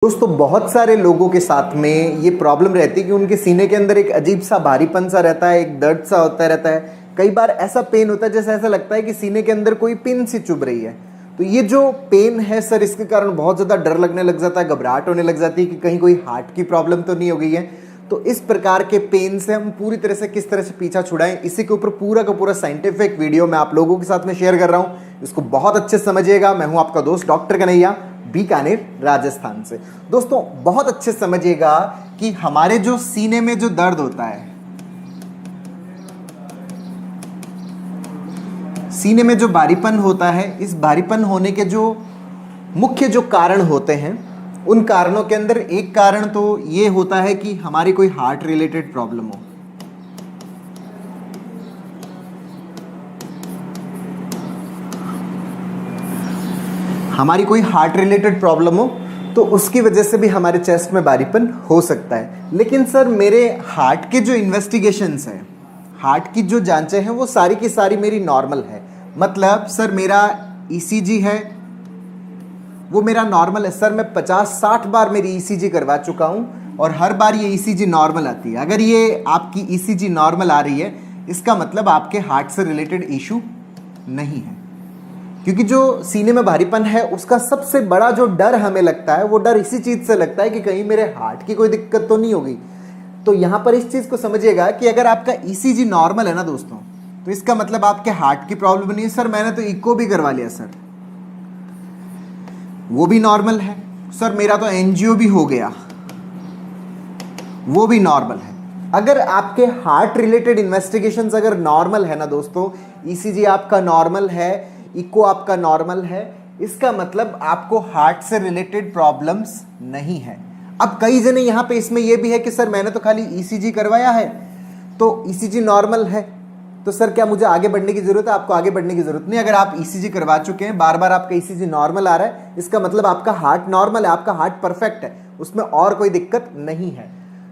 दोस्तों बहुत सारे लोगों के साथ में ये प्रॉब्लम रहती है कि उनके सीने के अंदर एक अजीब सा भारीपन सा रहता है, एक दर्द सा होता रहता है। कई बार ऐसा पेन होता है जैसे ऐसा लगता है कि सीने के अंदर कोई पिन सी चुभ रही है। तो ये जो पेन है सर, इसके कारण बहुत ज़्यादा डर लगने लग जाता है, घबराहट होने लग जाती है कि कहीं कोई हार्ट की प्रॉब्लम तो नहीं हो गई है। तो इस प्रकार के पेन से हम पूरी तरह से किस तरह से पीछा छुड़ाएं, इसी के ऊपर पूरा का पूरा साइंटिफिक वीडियो मैं आप लोगों के साथ में शेयर कर रहा हूं। इसको बहुत अच्छे से समझिएगा। मैं हूं आपका दोस्त डॉक्टर कन्हैया, बीकानेर राजस्थान से। दोस्तों बहुत अच्छे समझिएगा कि हमारे जो सीने में जो दर्द होता है, सीने में जो भारीपन होता है, इस भारीपन होने के जो मुख्य जो कारण होते हैं, उन कारणों के अंदर एक कारण तो ये होता है कि हमारी कोई हार्ट रिलेटेड प्रॉब्लम हो। हमारी कोई हार्ट रिलेटेड प्रॉब्लम हो तो उसकी वजह से भी हमारे चेस्ट में भारीपन हो सकता है। लेकिन सर मेरे हार्ट के जो इन्वेस्टिगेशंस हैं, हार्ट की जो जांचें हैं, वो सारी की सारी मेरी नॉर्मल है। मतलब सर मेरा ईसीजी है वो मेरा नॉर्मल है। सर मैं 50-60 बार मेरी ईसीजी करवा चुका हूँ और हर बार ये ईसीजी नॉर्मल आती है। अगर ये आपकी ईसीजी नॉर्मल आ रही है, इसका मतलब आपके हार्ट से रिलेटेड इशू नहीं है। क्योंकि जो सीने में भारीपन है उसका सबसे बड़ा जो डर हमें लगता है, वो डर इसी चीज से लगता है कि कहीं मेरे हार्ट की कोई दिक्कत तो नहीं होगी। तो यहां पर इस चीज को समझिएगा कि अगर आपका ईसीजी नॉर्मल है ना दोस्तों, तो इसका मतलब आपके हार्ट की प्रॉब्लम नहीं है। सर मैंने तो इको भी करवा लिया सर, वो भी नॉर्मल है। सर मेरा तो एंजियो भी हो गया, वो भी नॉर्मल है। अगर आपके हार्ट रिलेटेड इन्वेस्टिगेशंस अगर नॉर्मल है ना दोस्तों, ईसीजी आपका नॉर्मल है, इको आपका नॉर्मल है, इसका मतलब आपको हार्ट से रिलेटेड प्रॉब्लम्स नहीं है। अब कई जने यहां पे इसमें यह भी है कि सर मैंने तो खाली ईसीजी करवाया है, तो ईसीजी नॉर्मल है, तो सर क्या मुझे आगे बढ़ने की जरूरत है? आपको आगे बढ़ने की जरूरत नहीं। अगर आप ईसीजी करवा चुके हैं, बार बार आपका ईसीजी नॉर्मल आ रहा है, इसका मतलब आपका हार्ट नॉर्मल है, आपका हार्ट परफेक्ट है, उसमें और कोई दिक्कत नहीं है।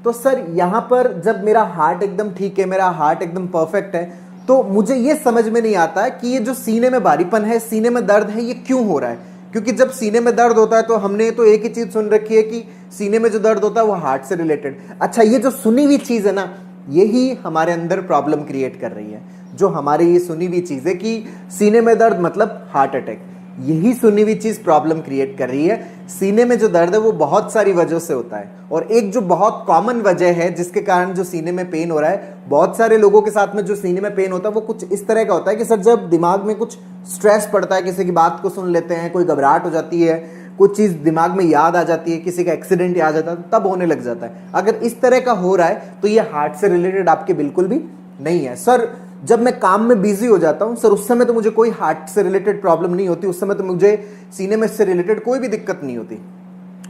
तो सर यहां पर जब मेरा हार्ट एकदम ठीक है, मेरा हार्ट एकदम परफेक्ट है, तो मुझे ये समझ में नहीं आता कि ये जो सीने में भारीपन है, सीने में दर्द है, ये क्यों हो रहा है। क्योंकि जब सीने में दर्द होता है तो हमने तो एक ही चीज सुन रखी है कि सीने में जो दर्द होता है वो हार्ट से रिलेटेड। अच्छा, ये जो सुनी हुई चीज है ना, यही हमारे अंदर प्रॉब्लम क्रिएट कर रही है। जो हमारी ये सुनी हुई चीज है कि सीने में दर्द मतलब हार्ट अटैक, यही सुनी हुई चीज प्रॉब्लम क्रिएट कर रही है। सीने में जो दर्द है वो बहुत सारी वजहों से होता है, और एक जो बहुत कॉमन वजह है जिसके कारण जो सीने में पेन हो रहा है, बहुत सारे लोगों के साथ में जो सीने में पेन होता है वो कुछ इस तरह का होता है कि सर जब दिमाग में कुछ स्ट्रेस पड़ता है, किसी की बात को सुन लेते हैं, कोई घबराहट हो जाती है, कुछ चीज दिमाग में याद आ जाती है, किसी का एक्सीडेंट याद आ जाता है, तब होने लग जाता है। अगर इस तरह का हो रहा है तो ये हार्ट से रिलेटेड आपके बिल्कुल भी नहीं है। सर जब मैं काम में बिजी हो जाता हूं सर, उस समय तो मुझे कोई हार्ट से रिलेटेड प्रॉब्लम नहीं होती, उस समय तो मुझे सीने में से रिलेटेड कोई भी दिक्कत नहीं होती।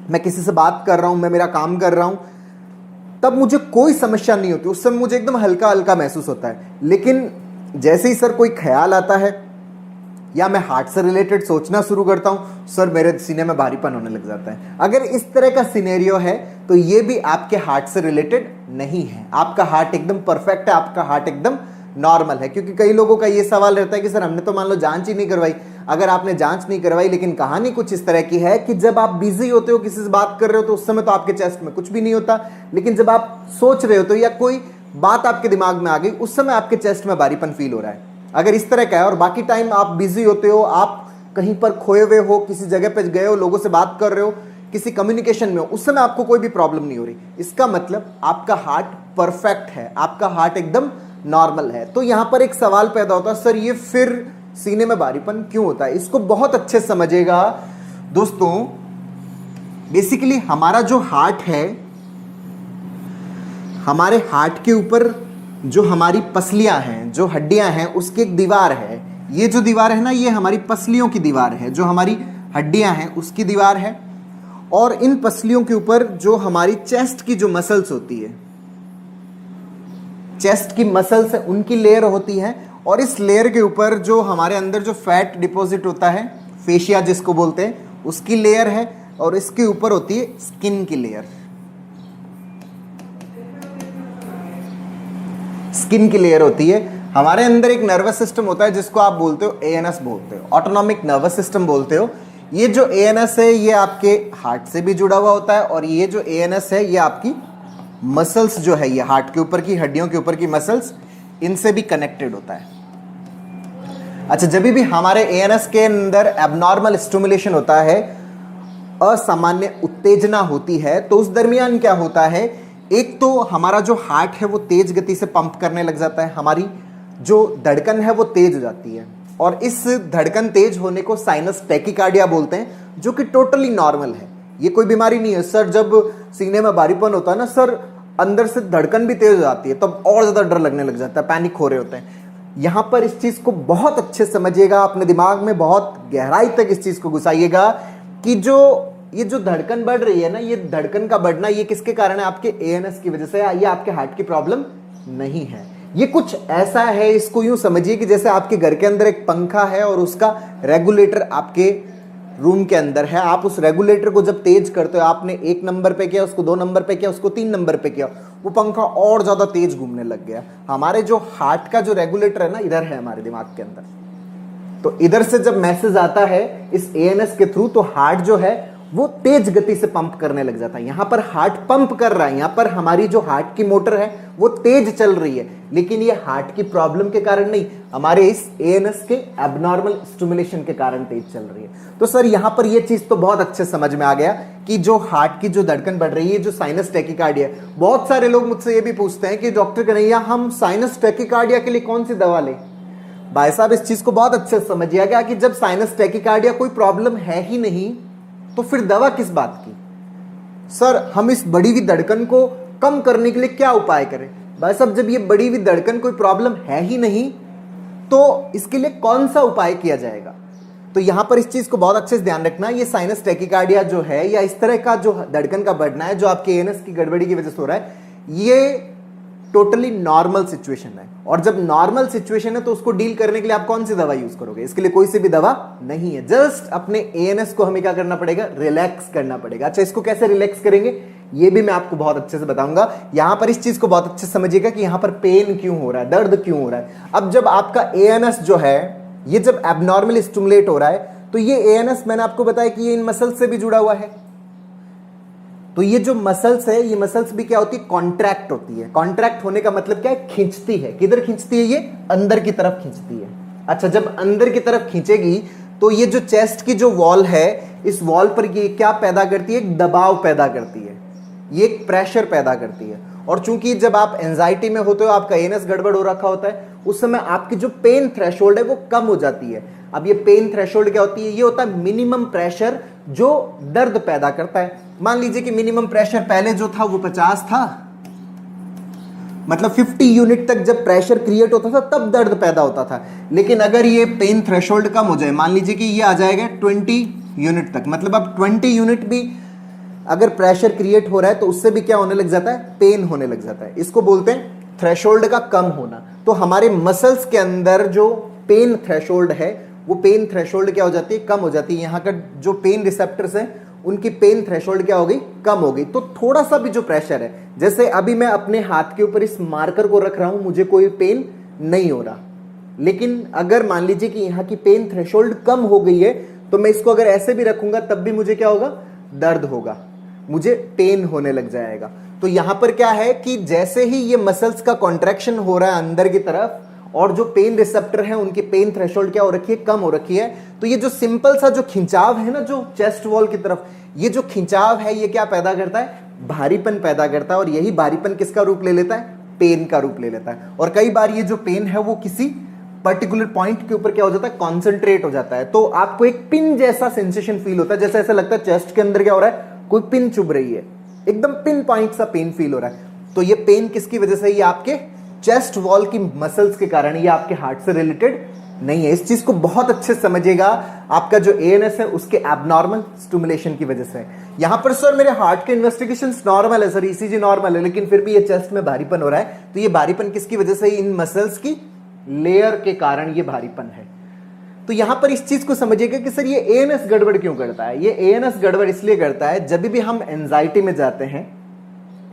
मैं किसी से बात कर रहा हूं, मैं मेरा काम कर रहा हूं, तब मुझे कोई समस्या नहीं होती, उस समय मुझे एकदम हल्का हल्का महसूस होता है। लेकिन जैसे ही सर कोई ख्याल आता है या मैं हार्ट से रिलेटेड सोचना शुरू करता हूं, सर मेरे सीने में भारीपन होने लग जाता है। अगर इस तरह का सिनेरियो है तो ये भी आपके हार्ट से रिलेटेड नहीं है। आपका हार्ट एकदम परफेक्ट है, आपका हार्ट एकदम नॉर्मल है। क्योंकि कई लोगों का ये सवाल रहता है कि सर हमने तो मान लो जांच ही नहीं करवाई। अगर आपने जांच नहीं करवाई, लेकिन कहानी कुछ इस तरह की है कि जब आप बिजी होते हो, किसी से बात कर रहे हो, तो उस समय तो आपके चेस्ट में कुछ भी नहीं होता, लेकिन जब आप सोच रहे हो तो या कोई बात आपके दिमाग में आ गई, उस समय आपके चेस्ट में भारीपन फील हो रहा है। अगर इस तरह का है और बाकी टाइम आप बिजी होते हो, आप कहीं पर खोए हुए हो, किसी जगह पर गए हो, लोगों से बात कर रहे हो, किसी कम्युनिकेशन में हो, उस समय आपको कोई भी प्रॉब्लम नहीं हो रही, इसका मतलब आपका हार्ट परफेक्ट है, आपका हार्ट एकदम नॉर्मल है। तो यहां पर एक सवाल पैदा होता है, सर ये फिर सीने में भारीपन क्यों होता है? इसको बहुत अच्छे से समझिएगा दोस्तों। बेसिकली हमारा जो हार्ट है, हमारे हार्ट के ऊपर जो हमारी पसलियां हैं, जो हड्डियां हैं, उसकी एक दीवार है। ये जो दीवार है ना, ये हमारी पसलियों की दीवार है। जो हमारी हड्डियां हैं उसकी दीवार है, और इन पसलियों के ऊपर जो हमारी चेस्ट की जो मसल्स होती है, चेस्ट की मसल्स है, उनकी लेयर होती है। और इस लेयर के ऊपर जो हमारे अंदर जो फैट डिपॉजिट होता है, फेशिया जिसको बोलते हैं, उसकी लेयर है। और इसके ऊपर होती है स्किन की लेयर, स्किन की लेयर होती है। हमारे अंदर एक नर्वस सिस्टम होता है जिसको आप बोलते हो एएनएस बोलते हो, ऑटोनॉमिक नर्वस सिस्टम बोलते हो। ये जो एएनएस है ये आपके हार्ट से भी जुड़ा हुआ होता है, और ये जो एएनएस है ये आपकी मसल्स जो है, ये हार्ट के ऊपर की हड्डियों के ऊपर की मसल्स, इनसे भी कनेक्टेड होता है। अच्छा, जब भी हमारे एएनएस के अंदर एबनॉर्मल स्टिमुलेशन होता है, असामान्य उत्तेजना होती है, तो उस दरमियान क्या होता है, एक तो हमारा जो हार्ट है वो तेज गति से पंप करने लग जाता है, हमारी जो धड़कन है वो तेज हो जाती है, और इस धड़कन तेज होने को साइनस टैकिकार्डिया बोलते हैं, जो कि टोटली नॉर्मल है। ये कोई बीमारी नहीं है। सर जब सीने में भारीपन होता है ना सर, अंदर से धड़कन भी तेज हो जाती है, तब और ज्यादा डर लगने लग जाता है, पैनिक हो रहे होते हैं। यहां पर इस चीज को बहुत अच्छे समझिएगा, अपने दिमाग में बहुत गहराई तक इस चीज को घुसाइएगा कि ये जो धड़कन बढ़ रही है ना, ये धड़कन का बढ़ना ये किसके कारण है, आपके एएनएस की वजह से। ये आपके हार्ट की प्रॉब्लम नहीं है। ये कुछ ऐसा है, इसको यूं समझिए कि जैसे आपके घर के अंदर एक पंखा है और उसका रेगुलेटर आपके रूम के अंदर है। आप उस रेगुलेटर को जब तेज करते हो, आपने 1 नंबर पे किया, उसको 2 नंबर पे किया, उसको 3 नंबर पे किया, वो पंखा और ज्यादा तेज घूमने लग गया। हमारे जो हार्ट का जो रेगुलेटर है ना, इधर है हमारे दिमाग के अंदर। तो इधर से जब मैसेज आता है इस एएनएस के थ्रू, तो हार्ट जो है वो तेज गति से पंप करने लग जाता है। यहां पर हार्ट पंप कर रहा है, यहां पर हमारी जो हार्ट की मोटर है वो तेज चल रही है, लेकिन ये हार्ट की प्रॉब्लम के कारण नहीं, हमारे इस एएनएस के एबनॉर्मल स्टिमुलेशन के कारण तेज चल रही है। तो सर यहां पर ये चीज तो बहुत अच्छे समझ में आ गया कि जो हार्ट की जो धड़कन बढ़ रही है, जो साइनस टैकिकार्डिया। बहुत सारे लोग मुझसे ये भी पूछते हैं कि डॉक्टर कन्हैया, हम साइनस टैकिकार्डिया के लिए कौन सी दवा लें। भाई साहब, इस चीज को बहुत अच्छे से समझिएगा कि जब साइनस टैकिकार्डिया कोई प्रॉब्लम है ही नहीं, तो फिर दवा किस बात की। सर हम इस बढ़ी हुई धड़कन को कम करने के लिए क्या उपाय करें। भाई साहब, जब ये बढ़ी हुई धड़कन कोई प्रॉब्लम है ही नहीं, तो इसके लिए कौन सा उपाय किया जाएगा। तो यहां पर इस चीज को बहुत अच्छे से ध्यान रखना, ये साइनस टैकिकार्डिया जो है, या इस तरह का जो धड़कन का बढ़ना है जो आपके एएनएस की गड़बड़ी की वजह से हो रहा है, ये टोटली नॉर्मल सिचुएशन है। और जब नॉर्मल सिचुएशन है तो उसको डील करने के लिए आप कौन सी दवा यूज करोगे। इसके लिए कोई सी भी दवा नहीं है। जस्ट अपने एएनएस को हमें क्या करना पड़ेगा, रिलैक्स करना पड़ेगा। अच्छा, इसको कैसे रिलैक्स करेंगे ये भी मैं आपको बहुत अच्छे से बताऊंगा। यहां पर इस चीज को बहुत अच्छे से समझिएगा कि यहां पर पेन क्यों हो रहा है, दर्द क्यों हो रहा है। अब जब आपका एएनएस जो है ये जब एबनॉर्मली स्टिमुलेट हो रहा है, तो ये एएनएस मैंने आपको बताया कि ये इन मसल्स से भी जुड़ा हुआ है। तो ये जो मसल्स है, ये मसल्स भी क्या होती है, कॉन्ट्रैक्ट होती है। कॉन्ट्रैक्ट होने का मतलब क्या है, खींचती है। किधर खींचती है, ये अंदर की तरफ खींचती है। अच्छा, जब अंदर की तरफ खींचेगी तो ये जो चेस्ट की जो वॉल है, इस वॉल पर ये क्या पैदा करती है, एक दबाव पैदा करती है, ये एक प्रेशर पैदा करती है। और चूंकि जब आप एंजाइटी में होते हो, आपका एएनएस गड़बड़ हो रखा होता है, उस समय आपकी जो पेन थ्रेशोल्ड है वो कम हो जाती है। अब ये पेन थ्रेशोल्ड क्या होती है, ये होता है मिनिमम प्रेशर जो दर्द पैदा करता है। मान लीजिए कि मिनिमम प्रेशर पहले जो था वो 50 था, मतलब 50 यूनिट तक जब प्रेशर क्रिएट होता था तब दर्द पैदा होता था। लेकिन अगर ये पेन थ्रेशोल्ड कम हो जाए, मान लीजिए कि ये आ जाएगा 20 यूनिट तक, मतलब अब 20 यूनिट भी अगर प्रेशर क्रिएट हो रहा है तो उससे भी क्या होने लग जाता है, पेन होने लग जाता है। इसको बोलते हैं थ्रेशोल्ड का कम होना। तो हमारे मसल्स के अंदर जो पेन थ्रेशोल्ड है, वो पेन थ्रेशोल्ड क्या हो जाती है, कम हो जाती है। यहाँ का जो पेन रिसेप्टर्स हैं उनकी पेन थ्रेशोल्ड क्या हो गई, कम हो गई। तो थोड़ा सा भी जो प्रेशर है, जैसे अभी मैं अपने हाथ के ऊपर इस मार्कर को रख रहा हूं, मुझे कोई पेन नहीं हो रहा, लेकिन अगर मान लीजिए कि यहाँ की पेन थ्रेशोल्ड कम हो गई है, तो मैं इसको अगर ऐसे भी रखूंगा तब भी मुझे क्या होगा, दर्द होगा, मुझे पेन होने लग जाएगा। तो यहां पर क्या है कि जैसे ही ये मसल्स का कॉन्ट्रैक्शन हो रहा है अंदर की तरफ, और जो पेन रिसेप्टर है उनकी पेन थ्रेशोल्ड क्या हो रखी है, कम हो रखी है, तो ये जो सिंपल सा जो खिंचाव है ना, जो चेस्ट वॉल की तरफ, ये जो खिंचाव है ये क्या पैदा करता है, भारीपन पैदा करता है। और यही भारीपन किसका रूप ले लेता है, पेन का रूप ले लेता है। और कई बार ये जो पेन है वो किसी पर्टिकुलर पॉइंट के ऊपर क्या हो जाता है, कॉन्सेंट्रेट हो जाता है। तो आपको एक पिन जैसा सेंसेशन फील होता है, जैसे ऐसा लगता है चेस्ट के अंदर क्या हो रहा है, कोई पिन चुभ रही है, एकदम पिन पॉइंट सा पेन फील हो रहा है। तो ये पेन किसकी वजह से, ये आपके चेस्ट वॉल की मसल्स के कारण, ये आपके हार्ट से रिलेटेड नहीं है। इस चीज को बहुत अच्छे से समझिएगा, आपका जो एएनएस है उसके एबनॉर्मल स्टिमुलेशन की वजह से। यहां पर सर मेरे हार्ट के इन्वेस्टिगेशंस नॉर्मल है सर, ईसीजी नॉर्मल है, लेकिन फिर भी ये चेस्ट में भारीपन हो रहा है। तो ये भारीपन किसकी वजह से, इन मसल्स की लेयर के कारण ये भारीपन है। तो यहां पर इस चीज को समझिएगा कि सर ये एएनएस गड़बड़ क्यों करता है। ये एएनएस गड़बड़ इसलिए करता है, जब भी हम एंजाइटी में जाते हैं,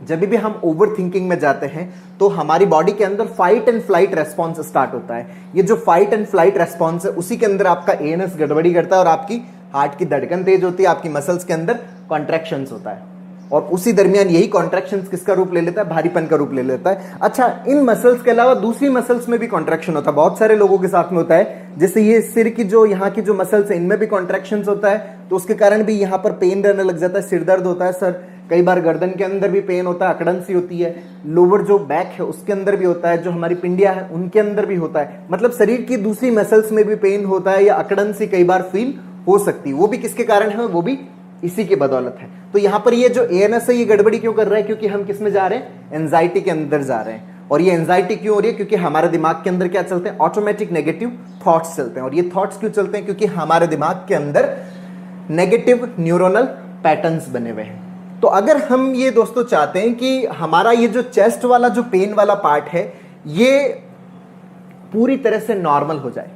जब भी हम ओवर थिंकिंग में जाते हैं, तो हमारी बॉडी के अंदर fight and flight response start होता है। ये जो फाइट एंड फ्लाइट रेस्पॉन्स है, उसी के अंदर आपका एएनएस गड़बड़ी करता है और आपकी हार्ट की धड़कन तेज होती है, आपकी मसल्स के अंदर कॉन्ट्रैक्शंस होता है, और उसी दरमियान यही कॉन्ट्रैक्शंस किसका रूप ले लेता है? भारीपन का रूप ले लेता है। अच्छा, इन मसल्स के अलावा दूसरी मसल्स में भी कॉन्ट्रैक्शन होता है, बहुत सारे लोगों के साथ में होता है। जैसे ये सिर की जो यहाँ की जो मसल्स है, इनमें भी कॉन्ट्रैक्शंस होता है, तो उसके कारण भी यहाँ पर पेन रहने लग जाता है, सिर दर्द होता है सर, कई बार गर्दन के अंदर भी पेन होता है, अकड़न सी होती है, लोअर जो बैक है उसके अंदर भी होता है, जो हमारी पिंडिया है उनके अंदर भी होता है, मतलब शरीर की दूसरी मसल्स में भी पेन होता है या अकड़न सी कई बार फील हो सकती है। वो भी किसके कारण है? वो भी इसी की बदौलत है। तो यहां पर ये जो एएनएस है ये गड़बड़ी क्यों कर रहा है? क्योंकि हम किस में जा रहे हैं? एंजाइटी के अंदर जा रहे हैं। और ये एंजाइटी क्यों हो रही है? क्योंकि हमारे दिमाग के अंदर क्या चलते हैं? ऑटोमेटिक नेगेटिव थॉट्स चलते हैं। और ये थॉट्स क्यों चलते हैं? क्योंकि हमारे दिमाग के अंदर नेगेटिव न्यूरोनल पैटर्न्स बने हुए हैं। तो अगर हम ये दोस्तों चाहते हैं कि हमारा ये जो चेस्ट वाला जो पेन वाला पार्ट है ये पूरी तरह से नॉर्मल हो जाए,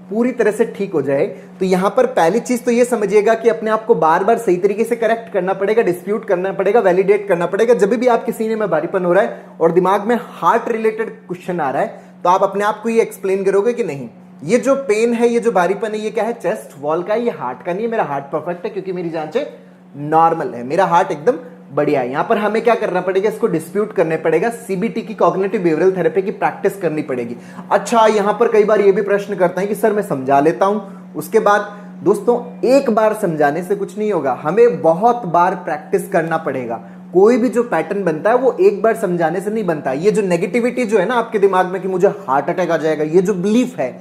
पूरी तरह से ठीक हो जाए, तो यहां पर पहली चीज तो ये समझिएगा कि अपने आप को बार बार सही तरीके से करेक्ट करना पड़ेगा, डिस्प्यूट करना पड़ेगा, वैलिडेट करना पड़ेगा। जब भी आपके सीने में भारीपन हो रहा है और दिमाग में हार्ट रिलेटेड क्वेश्चन आ रहा है, तो आप अपने आप को ये एक्सप्लेन करोगे कि नहीं, ये जो पेन है, ये जो भारीपन है, ये क्या है? चेस्ट वॉल का है, ये हार्ट का नहीं है। मेरा हार्ट परफेक्ट है क्योंकि मेरी जांचें नॉर्मल है, मेरा हार्ट एकदम बढ़िया है। यहां पर हमें क्या करना पड़ेगा? इसको डिस्प्यूट करने पड़ेगा, सीबीटी की कॉग्निटिव बिहेवियरल थेरेपी की प्रैक्टिस करनी पड़ेगी। अच्छा, यहां पर कई बार ये भी प्रश्न करते हैं कि सर मैं समझा लेता हूं, उसके बाद दोस्तों एक बार समझाने से कुछ नहीं होगा, हमें बहुत बार प्रैक्टिस करना पड़ेगा। कोई भी जो पैटर्न बनता है वो एक बार समझाने से नहीं बनता। ये जो नेगेटिविटी जो है ना आपके दिमाग में कि मुझे हार्ट अटैक आ जाएगा, ये जो बिलीफ है,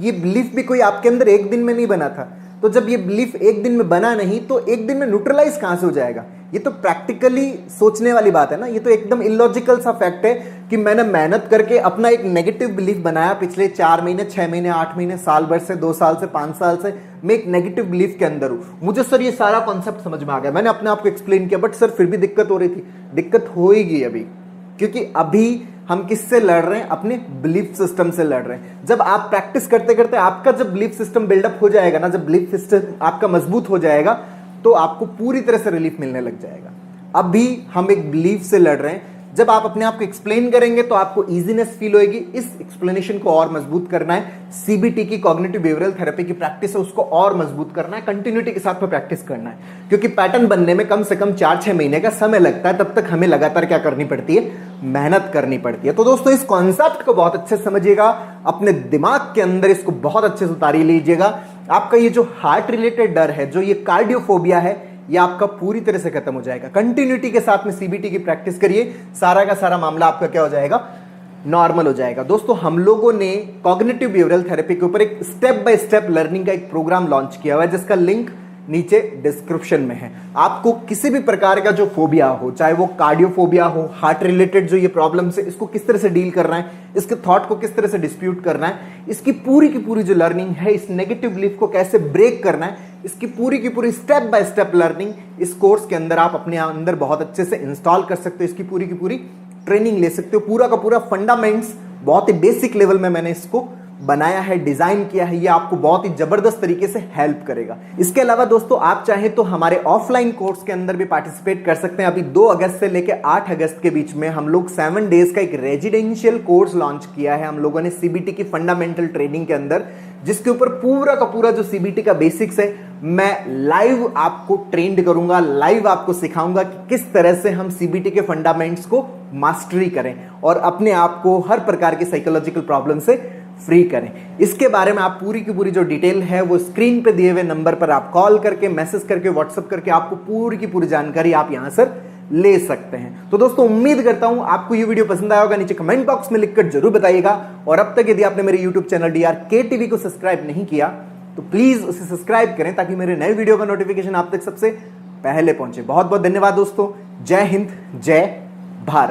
ये बिलीफ भी कोई आपके अंदर एक दिन में नहीं बना था। तो जब ये बिलीफ एक दिन में बना नहीं, तो एक दिन में न्यूट्रलाइज कहां से हो जाएगा? ये तो प्रैक्टिकली सोचने वाली बात है ना। ये तो एकदम इलॉजिकल सा फैक्ट है कि मैंने मेहनत करके अपना एक नेगेटिव बिलीफ बनाया पिछले 4 महीने, 6 महीने, 8 महीने, साल भर से, 2 साल से, 5 साल से मैं एक नेगेटिव बिलीफ के अंदर हूं। मुझे सर ये सारा कॉन्सेप्ट समझ में आ गया, मैंने अपने आप को एक्सप्लेन किया, बट सर फिर भी दिक्कत हो रही थी। दिक्कत होएगी अभी, क्योंकि अभी हम किससे लड़ रहे हैं? अपने बिलीफ सिस्टम से लड़ रहे हैं। जब आप प्रैक्टिस करते करते आपका जब बिलीफ सिस्टम बिल्डअप हो जाएगा ना, जब बिलीफ सिस्टम आपका मजबूत हो जाएगा, तो आपको पूरी तरह से रिलीफ मिलने लग जाएगा। अभी हम एक बिलीफ से लड़ रहे हैं। जब आप अपने आप को एक्सप्लेन करेंगे तो आपको इजीनेस फील होएगी। इस एक्सप्लेनेशन को और मजबूत करना है, सीबीटी की कॉग्निटिव बिहेवियरल थेरेपी की प्रैक्टिस है, उसको और मजबूत करना है, कंटिन्यूटी के साथ में प्रैक्टिस करना है, क्योंकि पैटर्न बनने में कम से कम 4-6 महीने का समय लगता है। तब तक हमें लगातार क्या करनी पड़ती है? मेहनत करनी पड़ती है। तो दोस्तों इस कॉन्सेप्ट को बहुत अच्छे से समझिएगा, अपने दिमाग के अंदर इसको बहुत अच्छे से उतारी लीजिएगा। आपका ये जो हार्ट रिलेटेड डर है, जो ये कार्डियोफोबिया है, ये आपका पूरी तरह से खत्म हो जाएगा। कंटिन्यूटी के साथ में सीबीटी की प्रैक्टिस करिए, सारा का सारा मामला आपका क्या हो जाएगा? नॉर्मल हो जाएगा। दोस्तों हम लोगों ने कॉग्निटिव बिहेवियरल थेरेपी के ऊपर एक स्टेप बाय स्टेप लर्निंग का एक प्रोग्राम लॉन्च किया हुआ है, जिसका लिंक नीचे डिस्क्रिप्शन में है। आपको किसी भी प्रकार का जो फोबिया हो, चाहे वो कार्डियोफोबिया हो, हार्ट रिलेटेड जो ये प्रॉब्लम्स है, इसको किस तरह से डील करना है, इसके थॉट को किस तरह से डिस्प्यूट करना है, इसकी पूरी की पूरी जो लर्निंग है, इस नेगेटिव बिलीफ को कैसे ब्रेक करना है, इसकी पूरी की पूरी स्टेप बाय स्टेप लर्निंग इस कोर्स के अंदर आप अपने अंदर बहुत अच्छे से इंस्टॉल कर सकते हो। इसकी पूरी की पूरी ट्रेनिंग ले सकते हो। पूरा का पूरा फंडामेंट्स बहुत ही बेसिक लेवल में मैंने इसको बनाया है, डिजाइन किया है। ये आपको बहुत ही जबरदस्त तरीके से हेल्प करेगा। इसके अलावा दोस्तों आप चाहें तो हमारे ऑफलाइन कोर्स के अंदर भी पार्टिसिपेट कर सकते हैं। अभी 2 अगस्त से लेकर 8 अगस्त के बीच में हम लोग 7 डेज का एक रेजिडेंशियल कोर्स लॉन्च किया है हम लोगों ने सीबीटी की फंडामेंटल ट्रेनिंग के अंदर, जिसके ऊपर पूरा का पूरा जो सीबीटी का बेसिक्स है मैं लाइव आपको ट्रेंड करूंगा, लाइव आपको सिखाऊंगा कि किस तरह से हम सीबीटी के फंडामेंट्स को मास्टरी करें और अपने आप को हर प्रकार की साइकोलॉजिकल प्रॉब्लम से फ्री करें। इसके बारे में आप पूरी की पूरी जो डिटेल है वो स्क्रीन पे दिए हुए नंबर पर आप कॉल करके, मैसेज करके, व्हाट्सएप करके आपको पूरी की पूरी जानकारी आप यहां से ले सकते हैं। तो दोस्तों उम्मीद करता हूं आपको ये वीडियो पसंद आया होगा। नीचे कमेंट बॉक्स में लिखकर जरूर बताइएगा। और अब तक यदि आपने मेरे यूट्यूब चैनल DRK TV को सब्सक्राइब नहीं किया तो प्लीज उसे सब्सक्राइब करें, ताकि मेरे नए वीडियो का नोटिफिकेशन आप तक सबसे पहले पहुंचे। बहुत बहुत धन्यवाद दोस्तों। जय हिंद, जय भारत।